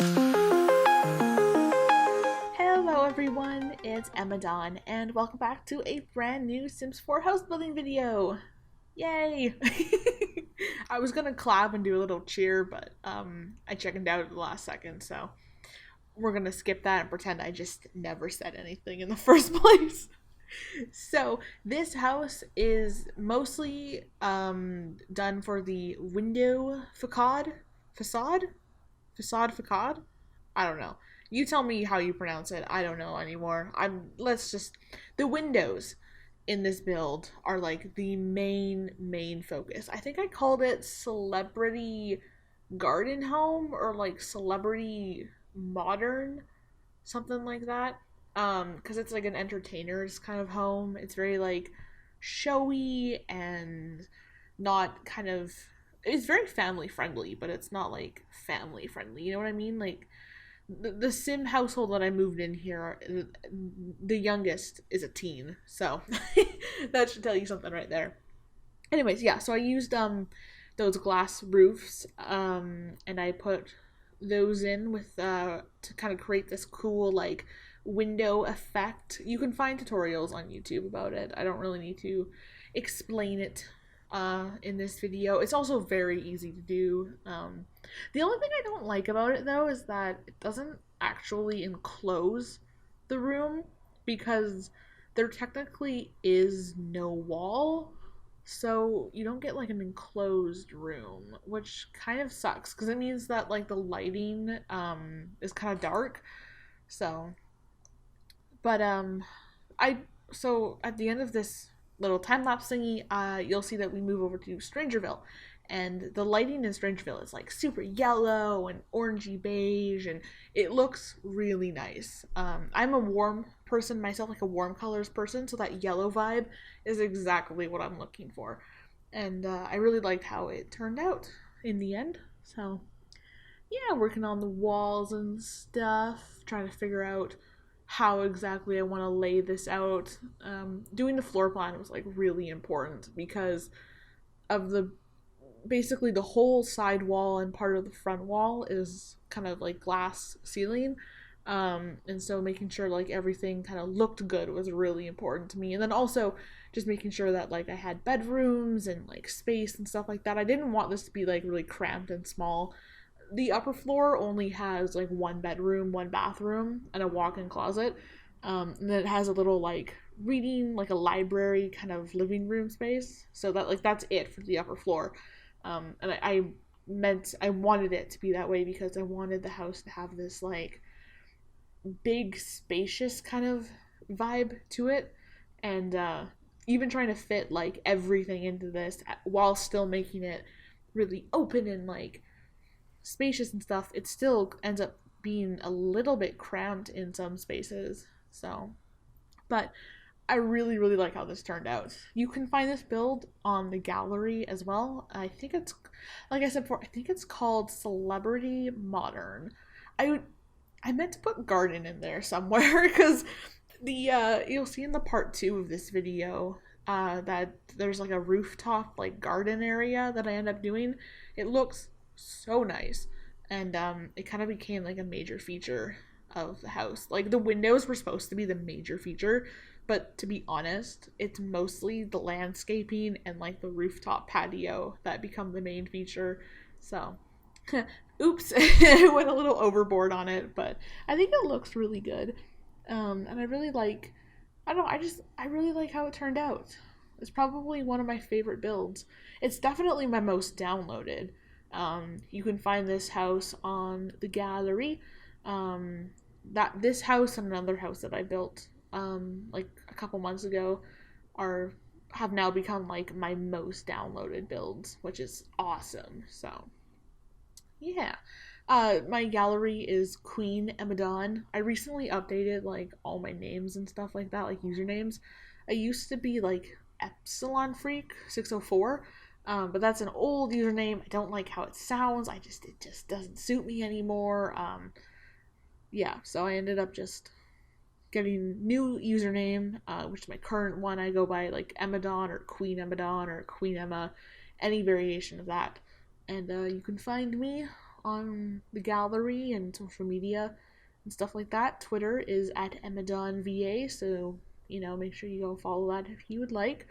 Hello everyone, it's QueenEmmaDawn, and welcome back to a brand new Sims 4 house building video! Yay! I was gonna clap and do a little cheer, but I chickened out at the last second, so we're gonna skip that and pretend I just never said anything in the first place. So this house is mostly done for the window facade. I don't know. You tell me how you pronounce it. I don't know anymore. Let's just the windows in this build are like the main focus. I think I called it celebrity garden home or like celebrity modern, something like that. Cuz it's like an entertainer's kind of home. It's very like showy and not kind of it's very family friendly, but it's not like family friendly. You know what I mean? Like the sim household that I moved in here, the youngest is a teen, so that should tell you something right there. Anyways, yeah, so I used those glass roofs, and I put those in with to kind of create this cool like window effect. You can find tutorials on YouTube about it. I don't really need to explain it in this video. It's also very easy to do. The only thing I don't like about it though is that it doesn't actually enclose the room because there technically is no wall. So you don't get like an enclosed room, which kind of sucks because it means that like the lighting is kind of dark. So, but I so at the end of this little time lapse thingy, you'll see that we move over to Strangerville, and the lighting in Strangerville is like super yellow and orangey beige, and it looks really nice. I'm a warm person myself, like a warm colors person, so that yellow vibe is exactly what I'm looking for, and I really liked how it turned out in the end. So yeah, working on the walls and stuff, trying to figure out how exactly I want to lay this out. Doing the floor plan was like really important because of the basically the whole side wall and part of the front wall is kind of like glass ceiling. And so making sure like everything kind of looked good was really important to me. And then also just making sure that like I had bedrooms and like space and stuff like that. I didn't want this to be like really cramped and small. The upper floor only has like one bedroom, one bathroom, and a walk-in closet. And then it has a little like reading, like a library kind of living room space. So that like that's it for the upper floor. And I wanted it to be that way because I wanted the house to have this like big, spacious kind of vibe to it, and even trying to fit like everything into this while still making it really open and like spacious and stuff, it still ends up being a little bit cramped in some spaces. So, but I really like how this turned out. You can find this build on the gallery as well. I think it's, like I said before, I think it's called Celebrity Modern. I I meant to put garden in there somewhere because the you'll see in the part 2 of this video that there's like a rooftop like garden area that I end up doing. It looks so nice, and it kind of became like a major feature of the house. Like the windows were supposed to be the major feature, but to be honest, it's mostly the landscaping and like the rooftop patio that become the main feature. So oops, I went a little overboard on it, but I think it looks really good. And I really like, I don't know, I really like how it turned out. It's probably one of my favorite builds. It's definitely my most downloaded. You can find this house on the gallery. That this house and another house that I built like a couple months ago are have now become like my most downloaded builds, which is awesome. So yeah. My gallery is QueenEmmaDawn. I recently updated like all my names and stuff like that, like usernames. I used to be like Epsilon Freak 604, but that's an old username. I don't like how it sounds. It just doesn't suit me anymore. Yeah, so I ended up just getting new username, which is my current one. I go by like EmmaDawn or QueenEmmaDawn or Queen Emma, any variation of that. And you can find me on the gallery and social media and stuff like that. Twitter is at QueenEmmaDawn, so make sure you go follow that if you would like.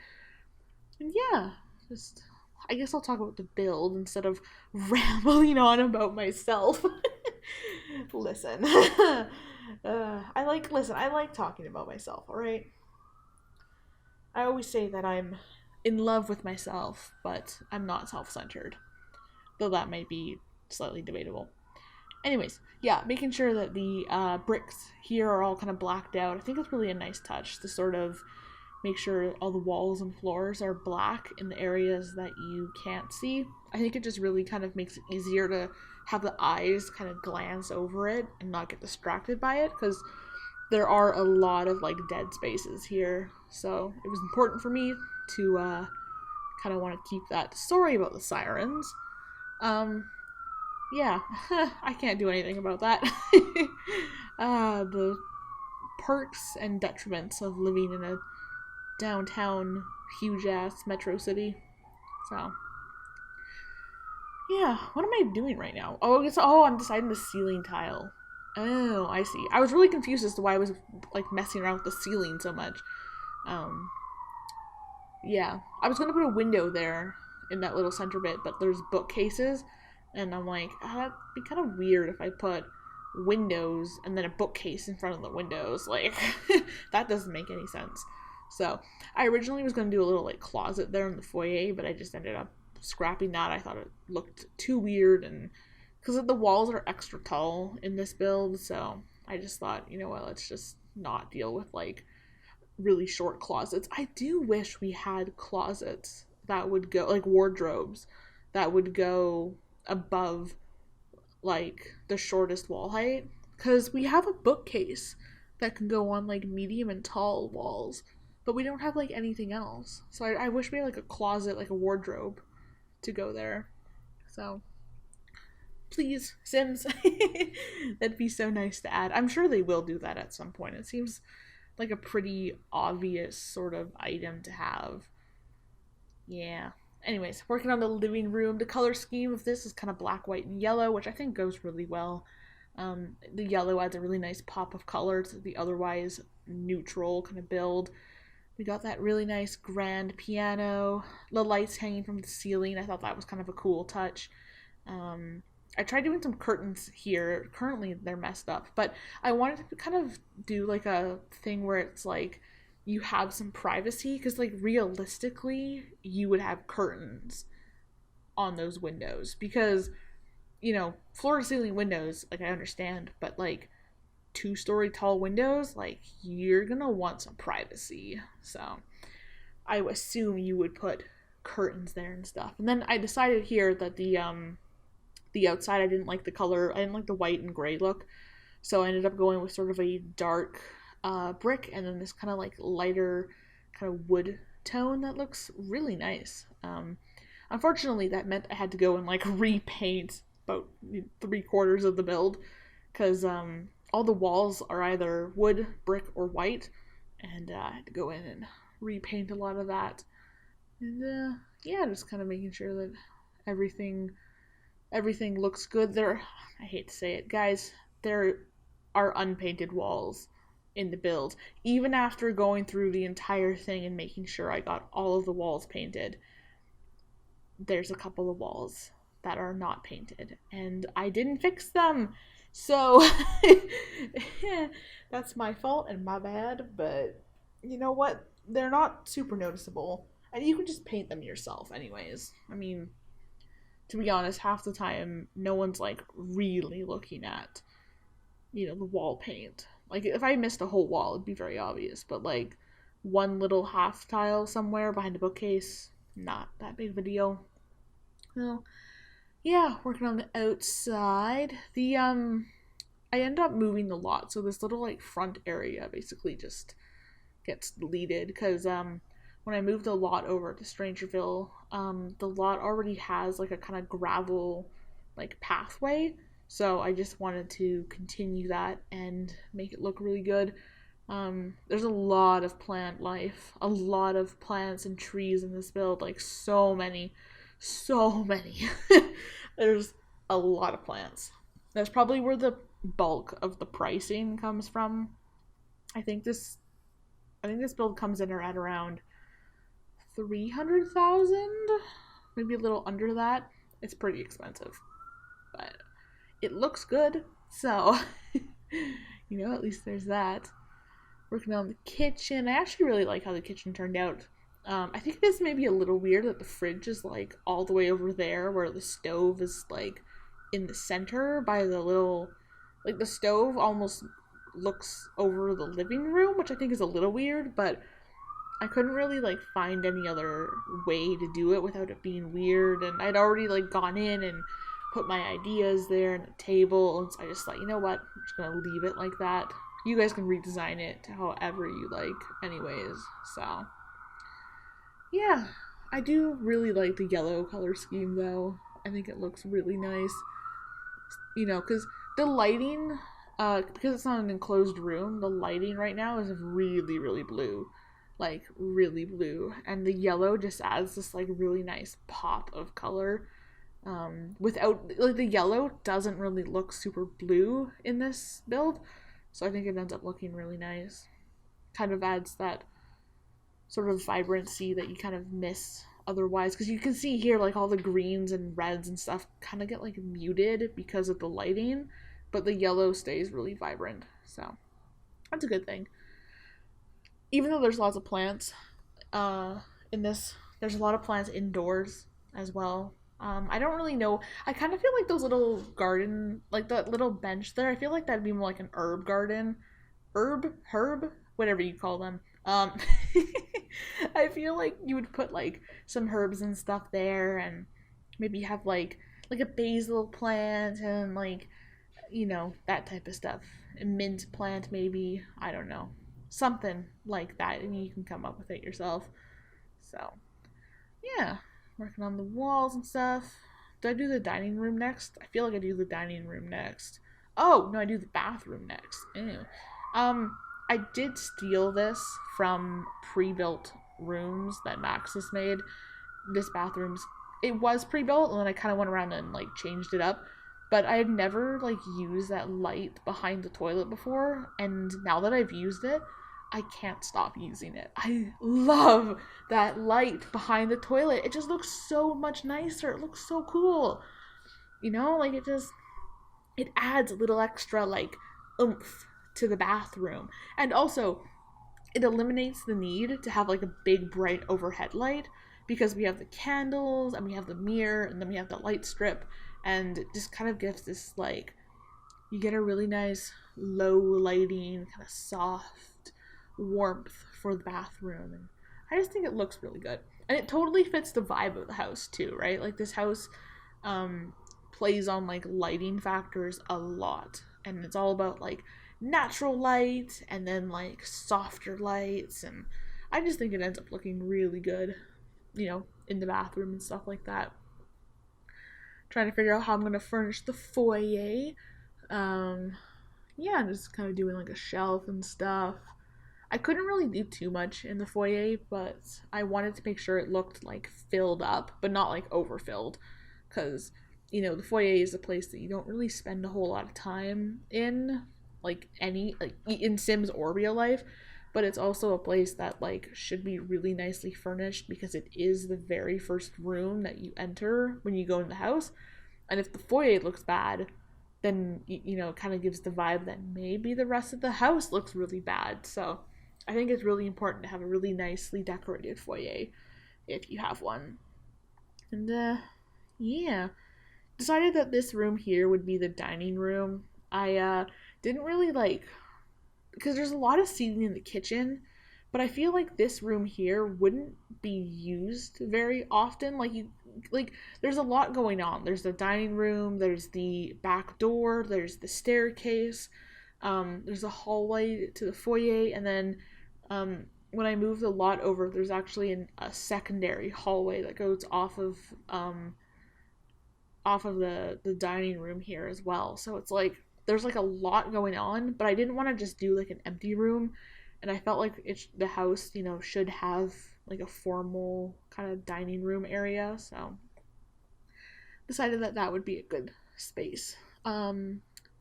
And yeah, just I guess I'll talk about the build instead of rambling on about myself. Listen, I like talking about myself. All right. I always say that I'm in love with myself, but I'm not self-centered, though that might be slightly debatable. Anyways, yeah, making sure that the bricks here are all kind of blacked out. I think it's really a nice touch to sort of make sure all the walls and floors are black in the areas that you can't see. I think it just really kind of makes it easier to have the eyes kind of glance over it and not get distracted by it, because there are a lot of like dead spaces here. So it was important for me to kind of want to keep that. Sorry about the sirens. Yeah, I can't do anything about that. The perks and detriments of living in a downtown, huge-ass metro city. So, yeah, what am I doing right now? I'm deciding the ceiling tile. Oh, I see. I was really confused as to why I was, like, messing around with the ceiling so much. Yeah. I was gonna put a window there in that little center bit, but there's bookcases, and I'm like, that'd be kind of weird if I put windows and then a bookcase in front of the windows. Like, that doesn't make any sense. So, I originally was going to do a little, like, closet there in the foyer, but I just ended up scrapping that. I thought it looked too weird, and because the walls are extra tall in this build, so I just thought, you know what, let's just not deal with, like, really short closets. I do wish we had closets that would go, like, wardrobes that would go above, like, the shortest wall height, because we have a bookcase that can go on, like, medium and tall walls, but we don't have, like, anything else. So I wish we had, like, a closet, like a wardrobe to go there. So, please, Sims. That'd be so nice to add. I'm sure they will do that at some point. It seems like a pretty obvious sort of item to have. Yeah. Anyways, working on the living room. The color scheme of this is kind of black, white, and yellow, which I think goes really well. The yellow adds a really nice pop of color to the otherwise neutral kind of build. We got that really nice grand piano, the lights hanging from the ceiling. I thought that was kind of a cool touch. I tried doing some curtains here. Currently, they're messed up, but I wanted to kind of do like a thing where it's like you have some privacy, because like realistically, you would have curtains on those windows, because floor to ceiling windows, like, I understand, but like 2-story tall windows, like, you're gonna want some privacy. So I assume you would put curtains there and stuff. And then I decided here that the outside, I didn't like the color. I didn't like the white and gray look, so I ended up going with sort of a dark brick, and then this kind of like lighter kind of wood tone that looks really nice. Unfortunately, that meant I had to go and like repaint about 3/4 of the build, because all the walls are either wood, brick, or white, and I had to go in and repaint a lot of that. And yeah, just kind of making sure that everything looks good. I hate to say it, guys, there are unpainted walls in the build. Even after going through the entire thing and making sure I got all of the walls painted, there's a couple of walls that are not painted, and I didn't fix them. So that's my fault and my bad, but you know what? They're not super noticeable, and you can just paint them yourself anyways. I mean, to be honest, half the time, no one's like really looking at, the wall paint. Like, if I missed a whole wall, it'd be very obvious, but like one little half tile somewhere behind a bookcase, not that big of a deal. Well, yeah, working on the outside. I end up moving the lot, so this little like front area basically just gets deleted, because when I moved the lot over to Strangerville, the lot already has like a kind of gravel like pathway, so I just wanted to continue that and make it look really good. There's a lot of plant life, a lot of plants and trees in this build, like so many. There's a lot of plants. That's probably where the bulk of the pricing comes from. I think this I think this build comes in at around 300,000, maybe a little under that. It's pretty expensive, but it looks good. So, at least there's that. Working on the kitchen. I actually really like how the kitchen turned out. I think it is maybe a little weird that the fridge is like all the way over there, where the stove is like in the center by the little, like the stove almost looks over the living room, which I think is a little weird, but I couldn't really like find any other way to do it without it being weird. And I'd already like gone in and put my ideas there on a table, and so I just thought, you know what, I'm just gonna leave it like that. You guys can redesign it to however you like, anyways. So yeah, I do really like the yellow color scheme though. I think it looks really nice. Because the lighting, because it's not an enclosed room, the lighting right now is really, really blue. Like, really blue. And the yellow just adds this, like, really nice pop of color. Without, like, the yellow doesn't really look super blue in this build. So I think it ends up looking really nice. Kind of adds that sort of vibrancy that you kind of miss otherwise, because you can see here like all the greens and reds and stuff kind of get like muted because of the lighting, but the yellow stays really vibrant, so that's a good thing. Even though there's lots of plants in this, there's a lot of plants indoors as well. I don't really know, I kind of feel like those little garden, like that little bench there, I feel like that'd be more like an herb garden, herb, whatever you call them. I feel like you would put like some herbs and stuff there, and maybe have like a basil plant and like that type of stuff. A mint plant maybe, I don't know. Something like that. I mean, you can come up with it yourself. So, yeah, working on the walls and stuff. Do I do the dining room next? I feel like I do the dining room next. Oh, no, I do the bathroom next. Ew. I did steal this from pre-built rooms that Max has made. This it was pre-built, and then I kind of went around and like changed it up. But I had never like used that light behind the toilet before, and now that I've used it, I can't stop using it. I love that light behind the toilet. It just looks so much nicer. It looks so cool. Like it adds a little extra like oomph to the bathroom. And also, it eliminates the need to have like a big bright overhead light, because we have the candles and we have the mirror and then we have the light strip, and it just kind of gives this like, you get a really nice low lighting, kind of soft warmth for the bathroom, and I just think it looks really good. And it totally fits the vibe of the house too, right? Like this house plays on like lighting factors a lot, and it's all about like natural light and then like softer lights, and I just think it ends up looking really good, in the bathroom and stuff like that. Trying to figure out how I'm gonna furnish the foyer. Yeah, just kind of doing like a shelf and stuff. I couldn't really do too much in the foyer, but I wanted to make sure it looked like filled up, but not like overfilled, because the foyer is a place that you don't really spend a whole lot of time in, like in Sims or real life, but it's also a place that like should be really nicely furnished, because it is the very first room that you enter when you go in the house. And if the foyer looks bad, then it kind of gives the vibe that maybe the rest of the house looks really bad. So I think it's really important to have a really nicely decorated foyer if you have one. And yeah, decided that this room here would be the dining room. I didn't really like, because there's a lot of seating in the kitchen, but I feel like this room here wouldn't be used very often. Like there's a lot going on. There's the dining room, there's the back door, there's the staircase, there's a hallway to the foyer, and then when I move the lot over, there's actually a secondary hallway that goes off of the dining room here as well. So it's like there's like a lot going on, but I didn't want to just do like an empty room, and I felt like the house should have like a formal kind of dining room area, so decided that would be a good space.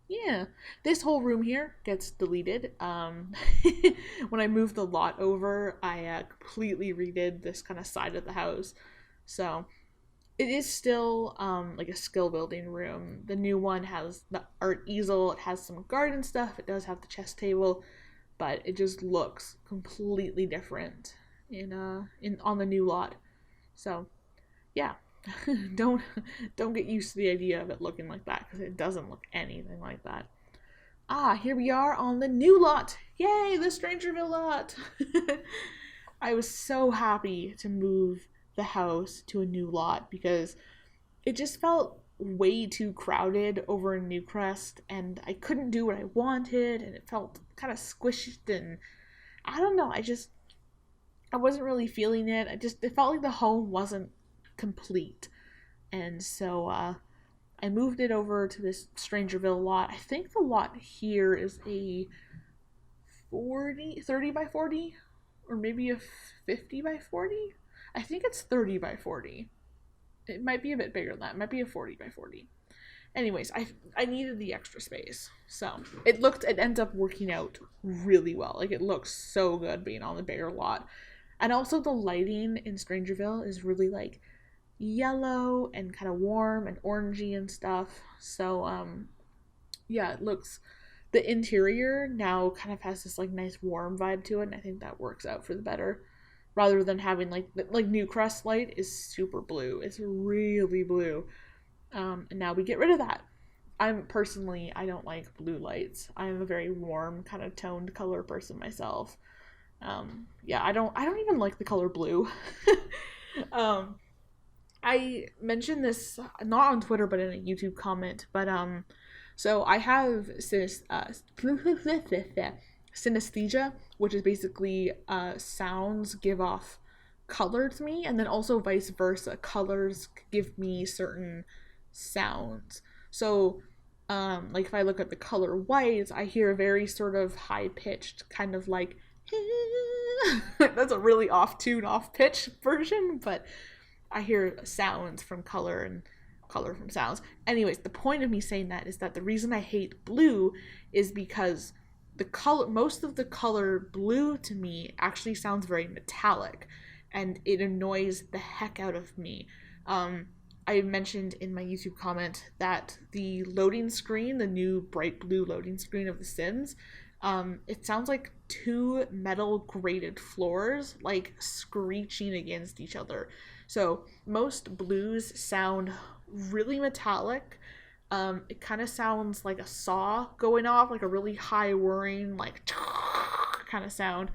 Yeah, this whole room here gets deleted. When I moved the lot over, I completely redid this kind of side of the house. So it is still like a skill building room. The new one has the art easel, it has some garden stuff, it does have the chess table, but it just looks completely different in on the new lot. So yeah, don't don't get used to the idea of it looking like that because it doesn't look anything like that. Ah, here we are on the new lot. Yay, the Strangerville lot. I was so happy to move the house to a new lot because it just felt way too crowded over in Newcrest and I couldn't do what I wanted and it felt kind of squished and I don't know, I wasn't really feeling it. It felt like the home wasn't complete. And so I moved it over to this Strangerville lot. I think the lot here is a 30 by 40 or maybe a 50 by 40. I think it's 30 by 40. It might be a bit bigger than that. It might be a 40 by 40. Anyways, I needed the extra space. So it ends up working out really well. Like it looks so good being on the bigger lot. And also the lighting in Strangerville is really like yellow and kind of warm and orangey and stuff. So yeah, the interior now kind of has this like nice warm vibe to it, and I think that works out for the better. Rather than having like Newcrest light is super blue. It's really blue. And now we get rid of that. I don't like blue lights. I am a very warm kind of toned color person myself. Yeah, I don't even like the color blue. I mentioned this not on Twitter but in a YouTube comment, but so I have synesthesia, which is basically sounds give off color to me, and then also vice versa. Colors give me certain sounds. So like if I look at the color white, I hear a very sort of high pitched kind of like that's a really off tune, off pitch version, but I hear sounds from color and color from sounds. Anyways, the point of me saying that is that the reason I hate blue is because most of the color blue to me actually sounds very metallic and it annoys the heck out of me. I mentioned in my YouTube comment that the loading screen, the new bright blue loading screen of The Sims, it sounds like two metal grated floors like screeching against each other. So most blues sound really metallic. It kind of sounds like a saw going off, like a really high whirring, like kind of sound.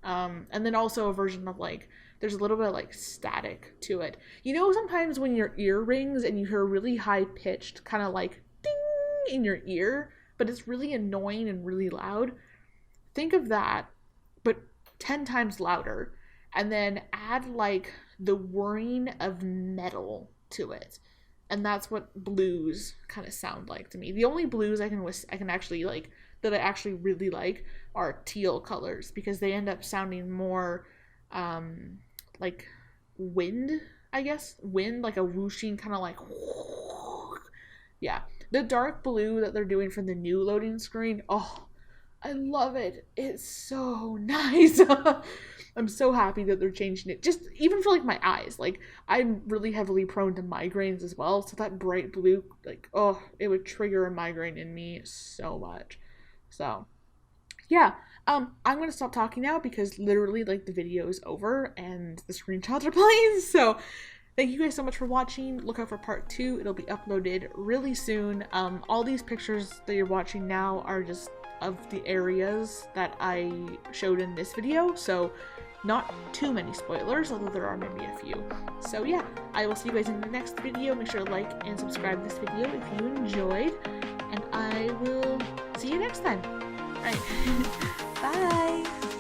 And then also a version of like, there's a little bit of like static to it. You know, sometimes when your ear rings and you hear a really high pitched kind of like ding in your ear, but it's really annoying and really loud. Think of that, but 10 times louder, and then add like the whirring of metal to it. And that's what blues kind of sound like to me. The only blues I can actually like, that I actually really like, are teal colors, because they end up sounding more like wind, I guess. Wind, like a whooshing kind of like, yeah. The dark blue that they're doing for the new loading screen, oh, I love it. It's so nice. I'm so happy that they're changing it. Just even for like my eyes. Like I'm really heavily prone to migraines as well. So that bright blue, like, oh, it would trigger a migraine in me so much. So yeah. I'm gonna stop talking now because literally like the video is over and the screenshots are playing. So thank you guys so much for watching. Look out for part 2. It'll be uploaded really soon. All these pictures that you're watching now are just of the areas that I showed in this video, so not too many spoilers, although there are maybe a few. So yeah, I will see you guys in the next video. Make sure to like and subscribe to this video if you enjoyed, and I will see you next time. Alright, bye!